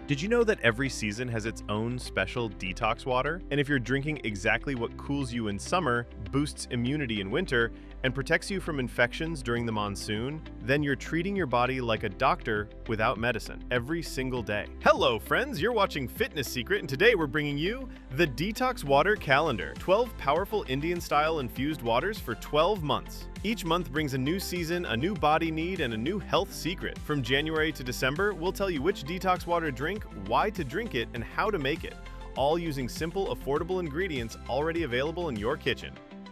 Did you know that every season has its own special detox water? And if you're drinking exactly what cools you in summer, boosts immunity in winter, and protects you from infections during the monsoon, then you're treating your body like a doctor without medicine every single day. Hello friends, you're watching Fitness Secret, and today we're bringing you the Detox Water Calendar. 12 powerful Indian-style infused waters for 12 months. Each month brings a new season, a new body need, and a new health secret. From January to December, we'll tell you which detox water to drink, why to drink it, and how to make it, all using simple, affordable ingredients already available in your kitchen.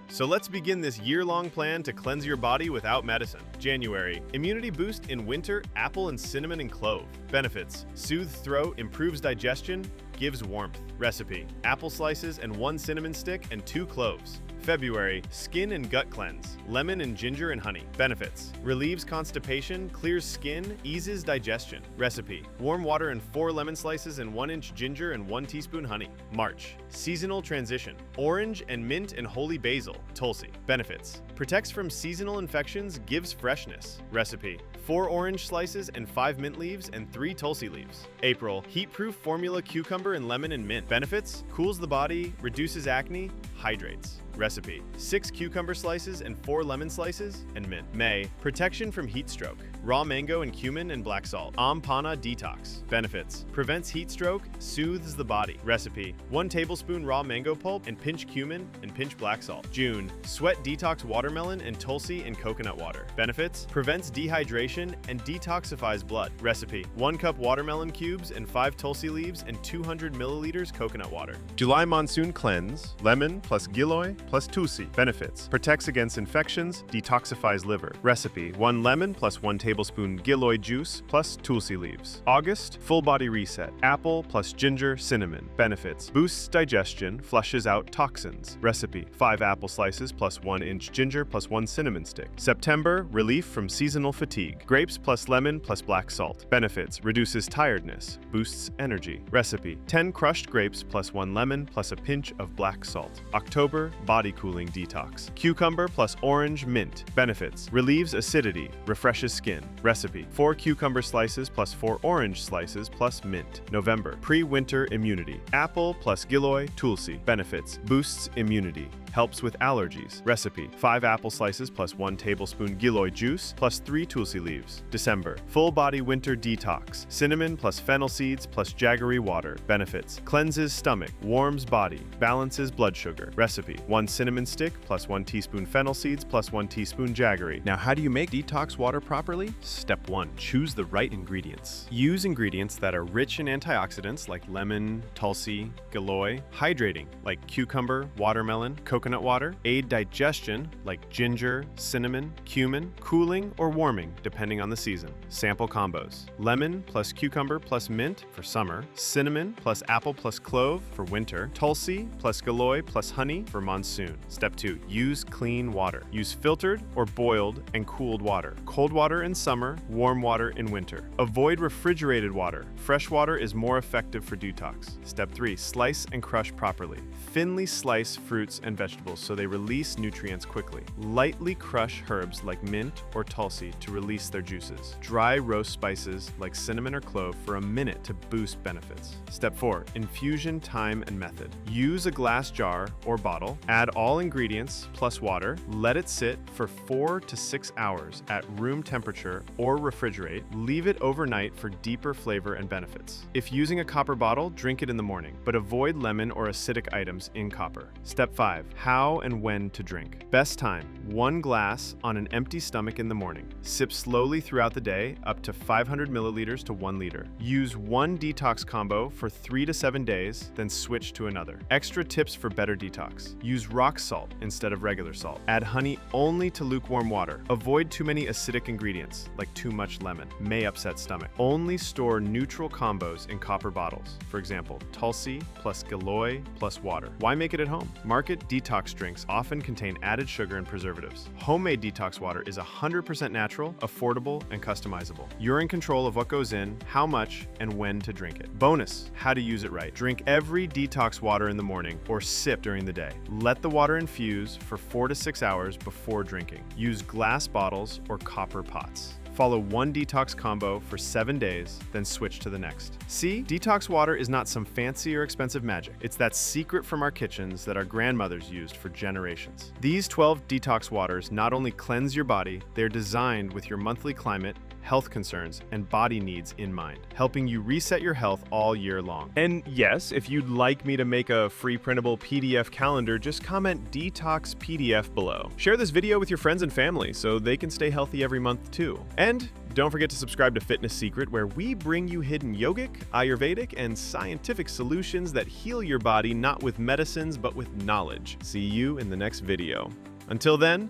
So let's begin this year-long plan to cleanse your body without medicine. January, immunity boost in winter, apple and cinnamon and clove. Benefits: soothes throat, improves digestion, gives warmth. Recipe: apple slices and 1 cinnamon stick and 2 cloves. February, skin and gut cleanse, lemon and ginger and honey. Benefits: relieves constipation, clears skin, eases digestion. Recipe: warm water and 4 lemon slices and 1-inch ginger and 1 teaspoon honey. March, seasonal transition, orange and mint and holy basil. Tulsi. Benefits: protects from seasonal infections, gives freshness. Recipe: 4 orange slices and 5 mint leaves and 3 Tulsi leaves. April, heat-proof formula cucumber and lemon and mint. Benefits: cools the body, reduces acne, hydrates. Recipe: 6 cucumber slices and 4 lemon slices and mint. May, protection from heat stroke, raw mango and cumin and black salt. Panna detox. Benefits: prevents heat stroke, soothes the body. Recipe: 1 tablespoon raw mango pulp and pinch cumin and pinch black salt. June, sweat detox watermelon and Tulsi and coconut water. Benefits: prevents dehydration and detoxifies blood. Recipe: 1 cup watermelon cubes and 5 Tulsi leaves and 200 milliliters coconut water. July monsoon cleanse, lemon plus Giloy plus Tulsi. Benefits: protects against infections, detoxifies liver. Recipe: 1 lemon plus 1 tablespoon Giloy juice plus Tulsi leaves. August, full body reset, apple plus ginger, cinnamon. Benefits: boosts digestion, flushes out toxins. Recipe: 5 apple slices plus 1-inch ginger plus 1 cinnamon stick. September, relief from seasonal fatigue, grapes plus lemon plus black salt. Benefits: reduces tiredness, boosts energy. Recipe: 10 crushed grapes plus 1 lemon plus a pinch of black salt. October, body cooling detox, cucumber plus orange mint. Benefits: relieves acidity, refreshes skin. Recipe: 4 cucumber slices plus 4 orange slices plus mint. November, pre-winter immunity, apple plus Giloy, Tulsi. Benefits: boosts immunity, helps with allergies. Recipe: 5 apple slices plus 1 tablespoon Giloy juice plus 3 Tulsi leaves. December, full body winter detox, cinnamon plus fennel seeds plus jaggery water. Benefits: cleanses stomach, warms body, balances blood sugar. Recipe: 1 cinnamon stick plus 1 teaspoon fennel seeds plus 1 teaspoon jaggery. Now, how do you make detox water properly? Step 1. Choose the right ingredients. Use ingredients that are rich in antioxidants like lemon, Tulsi, Giloy, hydrating like cucumber, watermelon, coconut water, aid digestion like ginger, cinnamon, cumin, cooling or warming depending on the season. Sample combos: lemon plus cucumber plus mint for summer, cinnamon plus apple plus clove for winter, Tulsi plus Giloy plus honey for monsoon. Step 2. Use clean water. Use filtered or boiled and cooled water. Cold water in summer, warm water in winter. Avoid refrigerated water. Fresh water is more effective for detox. Step 3. Slice and crush properly. Thinly slice fruits and vegetables so they release nutrients quickly. Lightly crush herbs like mint or Tulsi to release their juices. Dry roast spices like cinnamon or clove for a minute to boost benefits. Step 4. Infusion time and method. Use a glass jar or bottle. Add all ingredients plus water. Let it sit for 4 to 6 hours at room temperature or refrigerate. Leave it overnight for deeper flavor and benefits. If using a copper bottle, drink it in the morning, but avoid lemon or acidic items in copper. Step 5. How and when to drink. Best time: 1 glass on an empty stomach in the morning. Sip slowly throughout the day, up to 500 milliliters to 1 liter. Use 1 detox combo for 3 to 7 days, then switch to another. Extra tips for better detox: use rock salt instead of regular salt. Add honey only to lukewarm water. Avoid too many acidic ingredients, like too much lemon. May upset stomach. Only store neutral combos in copper bottles. For example, Tulsi plus Giloy plus water. Why make it at home? Market detox drinks often contain added sugar and preservatives. Homemade detox water is 100% natural, affordable, and customizable. You're in control of what goes in, how much, and when to drink it. Bonus: how to use it right. Drink every detox water in the morning or sip during the day. Let the water infuse for 4 to 6 hours before drinking. Use glass bottles or copper pots. Follow one detox combo for 7 days, then switch to the next. See, detox water is not some fancy or expensive magic. It's that secret from our kitchens that our grandmothers used for generations. These 12 detox waters not only cleanse your body, they're designed with your monthly climate, health concerns, and body needs in mind, helping you reset your health all year long. And yes, if you'd like me to make a free printable PDF calendar, just comment DETOX PDF below. Share this video with your friends and family so they can stay healthy every month too. And don't forget to subscribe to Fitness Secret, where we bring you hidden yogic, Ayurvedic, and scientific solutions that heal your body not with medicines but with knowledge. See you in the next video. Until then,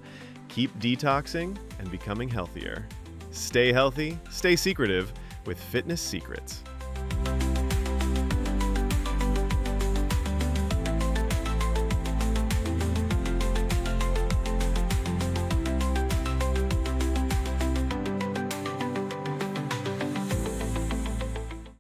keep detoxing and becoming healthier. Stay healthy, stay secretive with Fitness Secrets.